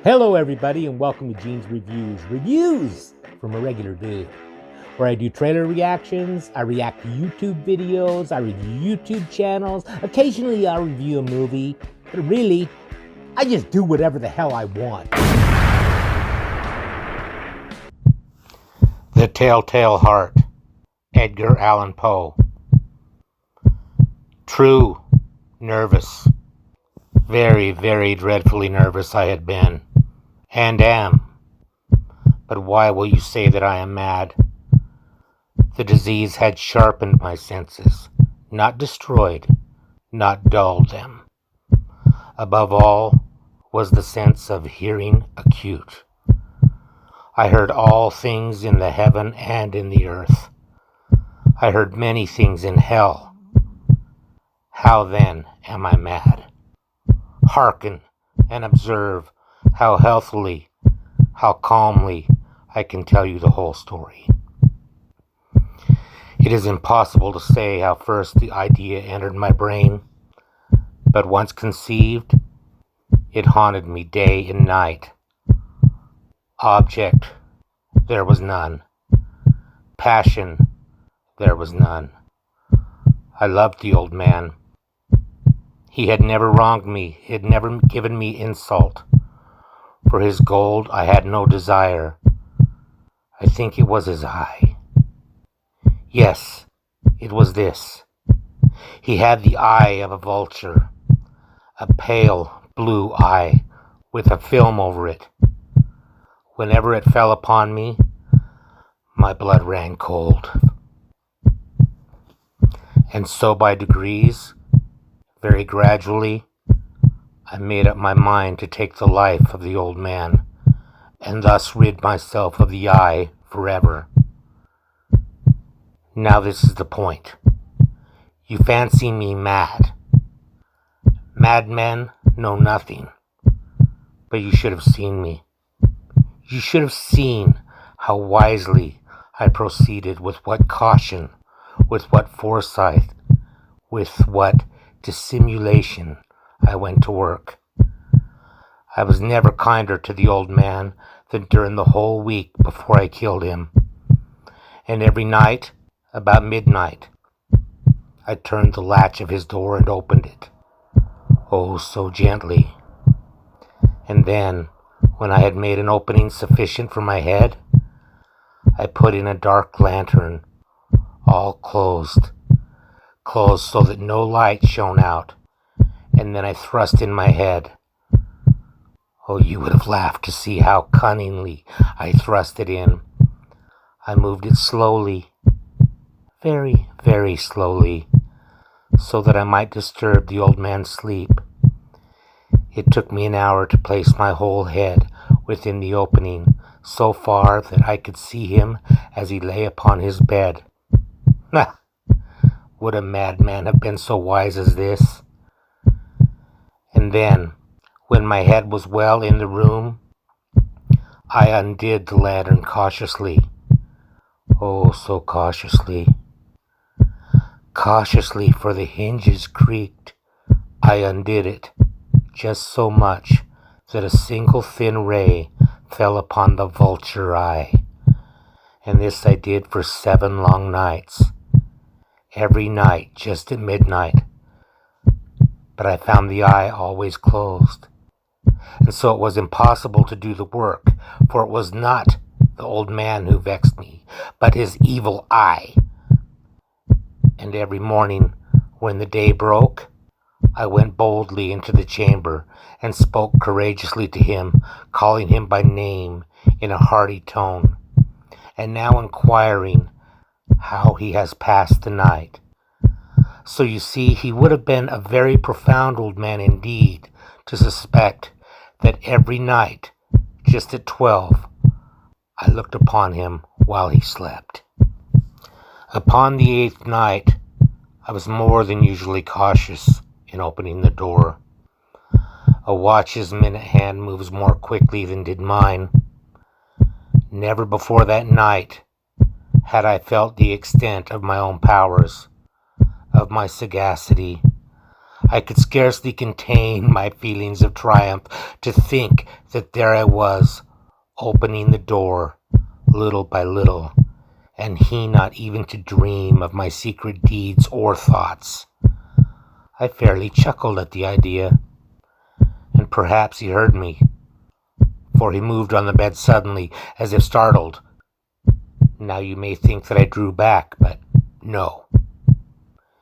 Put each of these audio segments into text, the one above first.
Hello, everybody, and welcome to Gene's Reviews. Reviews from a regular dude, where I do trailer reactions, I react to YouTube videos, I review YouTube channels. Occasionally, I'll review a movie, but really, I just do whatever the hell I want. The Telltale Heart, Edgar Allan Poe. True, nervous. Very, very dreadfully nervous I had been, and am. But why will you say that I am mad? The disease had sharpened my senses, not destroyed, not dulled them. Above all was the sense of hearing acute. I heard all things in the heaven and in the earth. I heard many things in hell. How then am I mad? Hearken and observe how healthily, how calmly I can tell you the whole story. It is impossible to say how first the idea entered my brain, but once conceived, it haunted me day and night. Object, there was none. Passion, there was none. I loved the old man. He had never wronged me. He had never given me insult. For his gold I had no desire. I think it was his eye. Yes, it was this. He had the eye of a vulture, a pale blue eye with a film over it. Whenever it fell upon me, my blood ran cold. And so by degrees, very gradually, I made up my mind to take the life of the old man, and thus rid myself of the eye forever. Now this is the point. You fancy me mad. Madmen know nothing, but you should have seen me. You should have seen how wisely I proceeded, with what caution, with what foresight, with what dissimulation I went to work. I was never kinder to the old man than during the whole week before I killed him. And every night, about midnight, I turned the latch of his door and opened it. Oh, so gently. And then, when I had made an opening sufficient for my head, I put in a dark lantern, all closed so that no light shone out, and then I thrust in my head. Oh, you would have laughed to see how cunningly I thrust it in. I moved it slowly, very, very slowly, so that I might disturb the old man's sleep. It took me an hour to place my whole head within the opening, so far that I could see him as he lay upon his bed. Would a madman have been so wise as this? And then, when my head was well in the room, I undid the lantern cautiously. Oh, so cautiously. Cautiously, for the hinges creaked. I undid it, just so much that a single thin ray fell upon the vulture eye. And this I did for 7 long nights. Every night, just at midnight. But I found the eye always closed. And so it was impossible to do the work, for it was not the old man who vexed me, but his evil eye. And every morning, when the day broke, I went boldly into the chamber and spoke courageously to him, calling him by name in a hearty tone, and now inquiring how he has passed the night. So you see, he would have been a very profound old man indeed to suspect that every night, just at 12, I looked upon him while he slept. Upon the 8th night, I was more than usually cautious in opening the door. A watch's minute hand moves more quickly than did mine. Never before that night had I felt the extent of my own powers, of my sagacity, I could scarcely contain my feelings of triumph to think that there I was, opening the door, little by little, and he not even to dream of my secret deeds or thoughts. I fairly chuckled at the idea, and perhaps he heard me, for he moved on the bed suddenly, as if startled. Now you may think that I drew back, but no.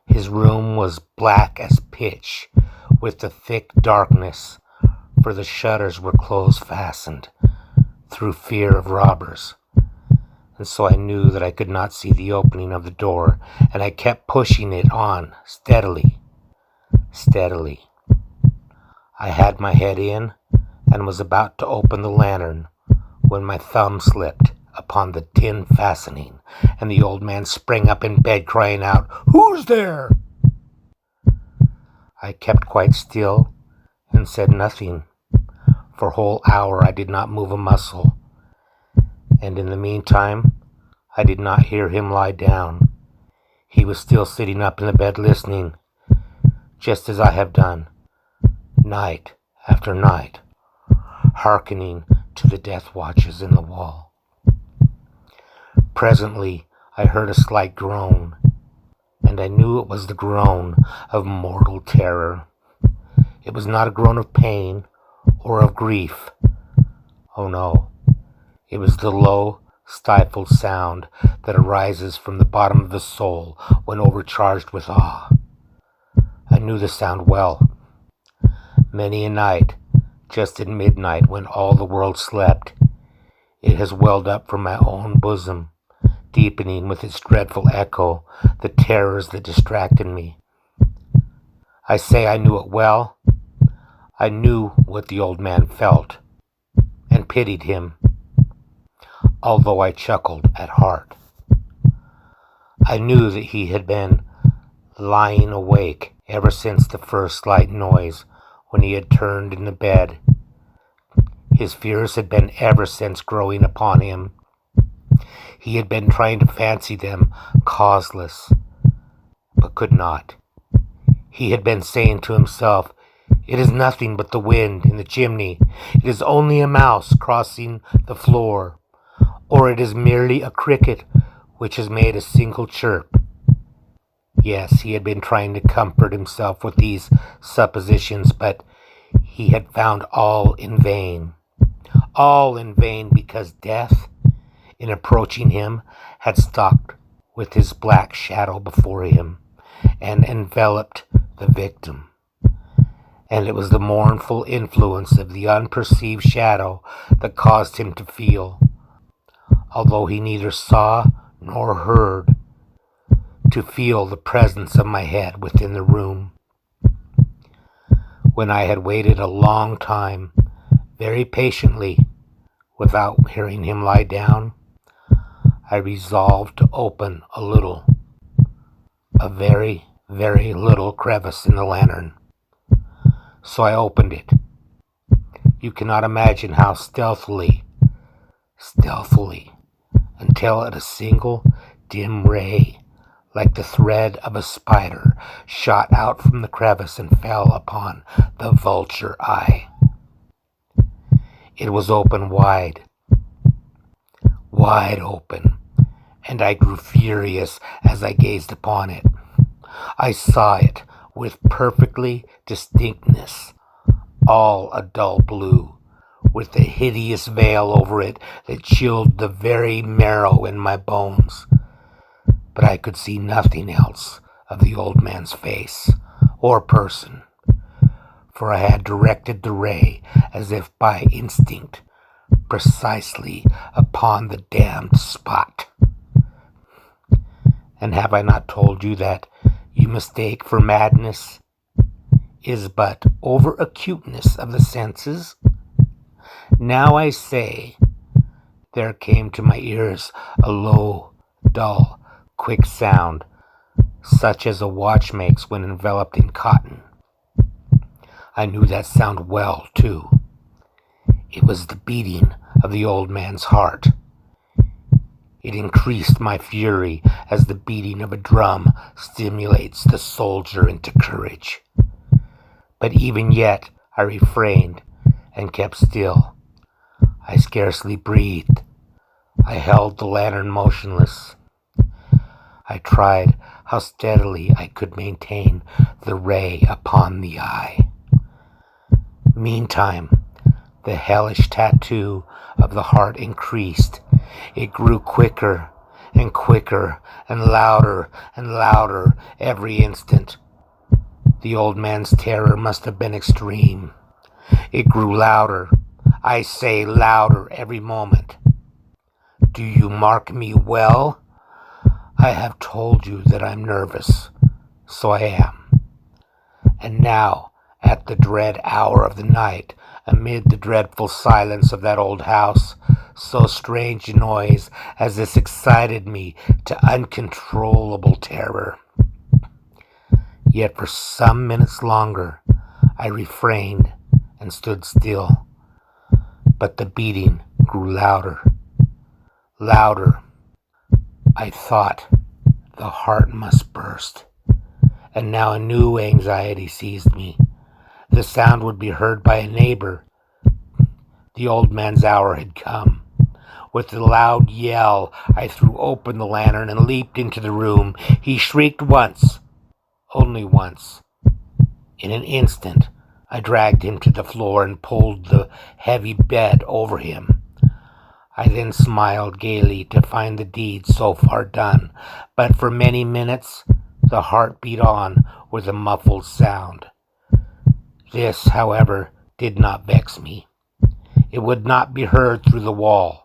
His room was black as pitch, with the thick darkness, for the shutters were close-fastened, through fear of robbers. And so I knew that I could not see the opening of the door, and I kept pushing it on, steadily. I had my head in, and was about to open the lantern, when my thumb slipped upon the tin fastening, and the old man sprang up in bed, crying out, "Who's there?" I kept quite still, and said nothing. For a whole hour I did not move a muscle, and in the meantime I did not hear him lie down. He was still sitting up in the bed listening, just as I have done, night after night, hearkening to the death watches in the wall. Presently I heard a slight groan, and I knew it was the groan of mortal terror. It was not a groan of pain or of grief. Oh no, it was the low, stifled sound that arises from the bottom of the soul when overcharged with awe. I knew the sound well. Many a night, just at midnight when all the world slept, it has welled up from my own bosom, deepening with its dreadful echo the terrors that distracted me. I say I knew it well. I knew what the old man felt, and pitied him, although I chuckled at heart. I knew that he had been lying awake ever since the first slight noise when he had turned in the bed. His fears had been ever since growing upon him. He had been trying to fancy them causeless, but could not. He had been saying to himself, "It is nothing but the wind in the chimney. It is only a mouse crossing the floor, or it is merely a cricket which has made a single chirp." Yes, he had been trying to comfort himself with these suppositions, but he had found all in vain. All in vain, because death, in approaching him, had stalked with his black shadow before him and enveloped the victim. And it was the mournful influence of the unperceived shadow that caused him to feel, although he neither saw nor heard, to feel the presence of my head within the room. When I had waited a long time, very patiently, without hearing him lie down, I resolved to open a very, very little crevice in the lantern. So I opened it. You cannot imagine how stealthily, until at a single dim ray, like the thread of a spider, shot out from the crevice and fell upon the vulture eye. It was open wide open, and I grew furious as I gazed upon it. I saw it with perfectly distinctness, all a dull blue, with a hideous veil over it that chilled the very marrow in my bones. But I could see nothing else of the old man's face or person, for I had directed the ray, as if by instinct, precisely upon the damned spot. And have I not told you that you mistake for madness is but over-acuteness of the senses? Now I say, there came to my ears a low, dull, quick sound, such as a watch makes when enveloped in cotton. I knew that sound well, too. It was the beating of the old man's heart. It increased my fury as the beating of a drum stimulates the soldier into courage. But even yet I refrained and kept still. I scarcely breathed. I held the lantern motionless. I tried how steadily I could maintain the ray upon the eye. Meantime, the hellish tattoo of the heart increased. It grew quicker and quicker and louder every instant. The old man's terror must have been extreme. It grew louder, I say louder every moment. Do you mark me well? I have told you that I'm nervous, so I am. And now, at the dread hour of the night, amid the dreadful silence of that old house, so strange a noise as this excited me to uncontrollable terror. Yet for some minutes longer I refrained and stood still, but the beating grew louder. I thought the heart must burst, and now a new anxiety seized me. The sound would be heard by a neighbor. The old man's hour had come. With a loud yell, I threw open the lantern and leaped into the room. He shrieked once, only once. In an instant, I dragged him to the floor and pulled the heavy bed over him. I then smiled gaily to find the deed so far done, but for many minutes the heart beat on with a muffled sound. This, however, did not vex me. It would not be heard through the wall.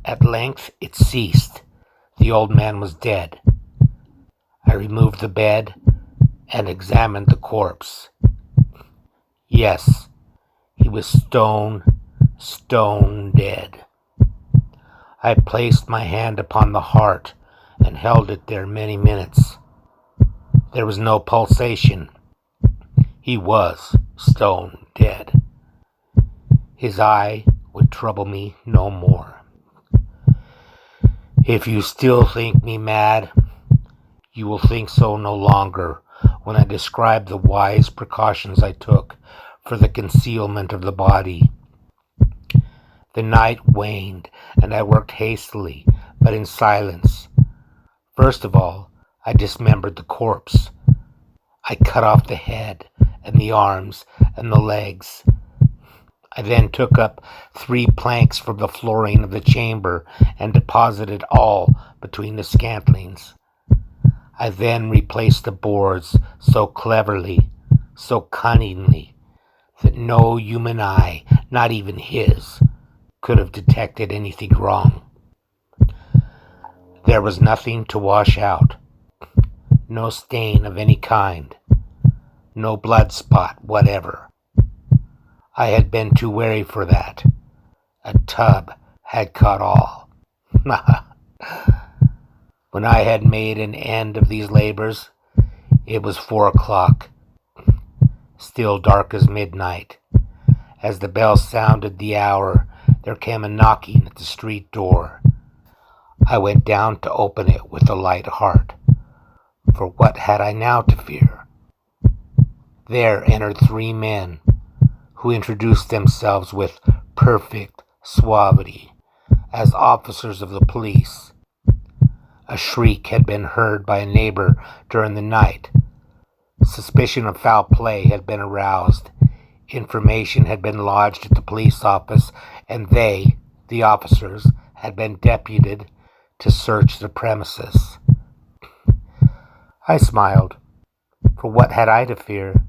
At length it ceased. The old man was dead. I removed the bed and examined the corpse. Yes, he was stone dead. I placed my hand upon the heart and held it there many minutes. There was no pulsation. He was stone dead. His eye would trouble me no more. If you still think me mad, you will think so no longer when I describe the wise precautions I took for the concealment of the body. The night waned, and I worked hastily, but in silence. First of all, I dismembered the corpse. I cut off the head and the arms and the legs. I then took up 3 planks from the flooring of the chamber and deposited all between the scantlings. I then replaced the boards so cleverly, so cunningly, that no human eye, not even his, could have detected anything wrong. There was nothing to wash out, no stain of any kind, no blood spot whatever. I had been too wary for that. A tub had caught all. When I had made an end of these labors, it was 4 o'clock, still dark as midnight. As the bell sounded the hour, there came a knocking at the street door. I went down to open it with a light heart, for what had I now to fear? There entered 3 men, who introduced themselves with perfect suavity as officers of the police. A shriek had been heard by a neighbor during the night. Suspicion of foul play had been aroused. Information had been lodged at the police office, and they, the officers, had been deputed to search the premises. I smiled, for what had I to fear?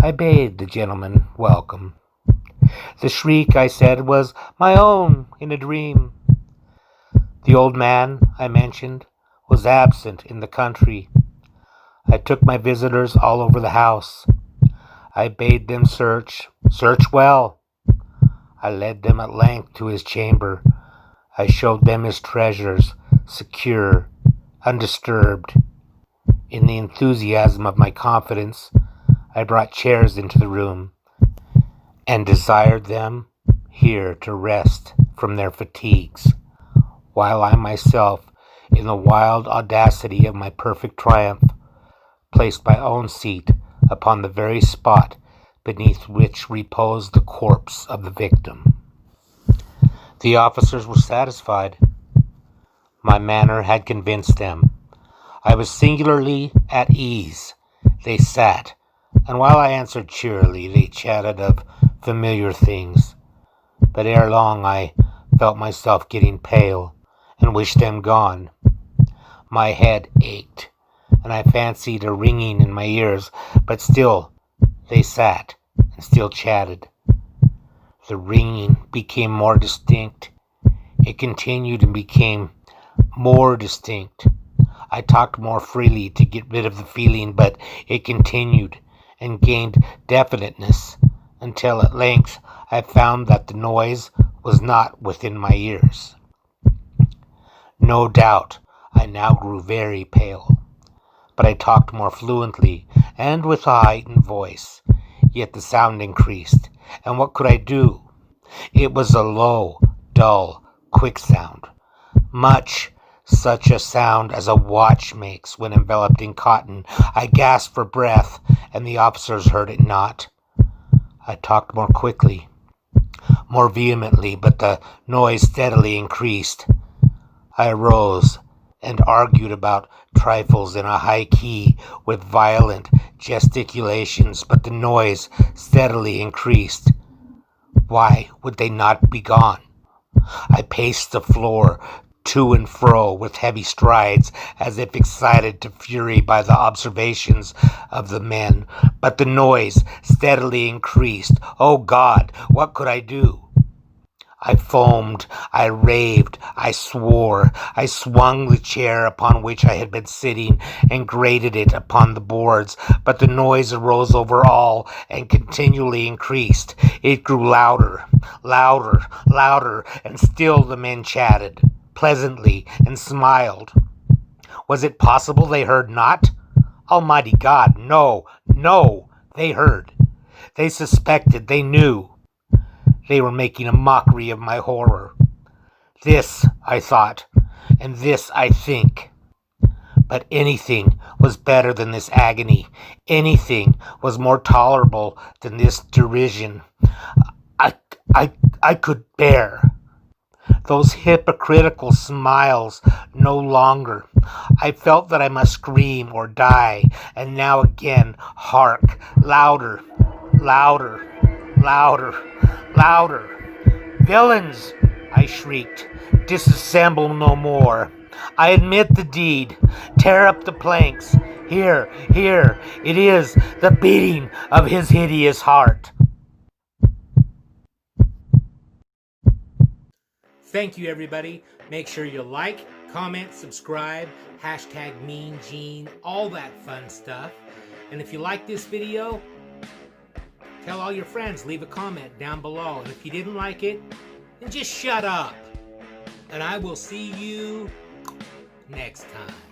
I bade the gentleman welcome. The shriek, I said, was my own in a dream. The old man, I mentioned, was absent in the country. I took my visitors all over the house. I bade them search well. I led them at length to his chamber. I showed them his treasures, secure, undisturbed. In the enthusiasm of my confidence, I brought chairs into the room and desired them here to rest from their fatigues, while I myself, in the wild audacity of my perfect triumph, placed my own seat upon the very spot beneath which reposed the corpse of the victim. The officers were satisfied. My manner had convinced them. I was singularly at ease. They sat, and while I answered cheerily, they chatted of familiar things. But ere long I felt myself getting pale, and wished them gone. My head ached, and I fancied a ringing in my ears, but still they sat, and still chatted. The ringing became more distinct. It continued and became more distinct. I talked more freely to get rid of the feeling, but it continued and gained definiteness until at length I found that the noise was not within my ears. No doubt I now grew very pale, but I talked more fluently and with a heightened voice, yet the sound increased, and what could I do? It was a low, dull, quick sound, much such a sound as a watch makes when enveloped in cotton. I gasped for breath, and the officers heard it not. I talked more quickly, more vehemently, but the noise steadily increased. I arose and argued about trifles in a high key with violent gesticulations, but the noise steadily increased. Why would they not be gone? I paced the floor to and fro with heavy strides, as if excited to fury by the observations of the men, but the noise steadily increased. Oh God, what could I do? I foamed, I raved, I swore. I swung the chair upon which I had been sitting and grated it upon the boards, but the noise arose over all and continually increased. It grew louder, louder, louder, and still the men chatted pleasantly and smiled. Was it possible they heard not? Almighty God, no, no, they heard. They suspected, they knew. They were making a mockery of my horror. This, I thought, and this I think. But anything was better than this agony. Anything was more tolerable than this derision. I could bear those hypocritical smiles no longer. I felt that I must scream or die, and now again, hark, louder, louder, louder, louder. Villains, I shrieked, disassemble no more. I admit the deed. Tear up the planks. Here, it is the beating of his hideous heart. Thank you, everybody. Make sure you like, comment, subscribe, hashtag Mean Gene, all that fun stuff. And if you like this video, tell all your friends, leave a comment down below. And if you didn't like it, then just shut up. And I will see you next time.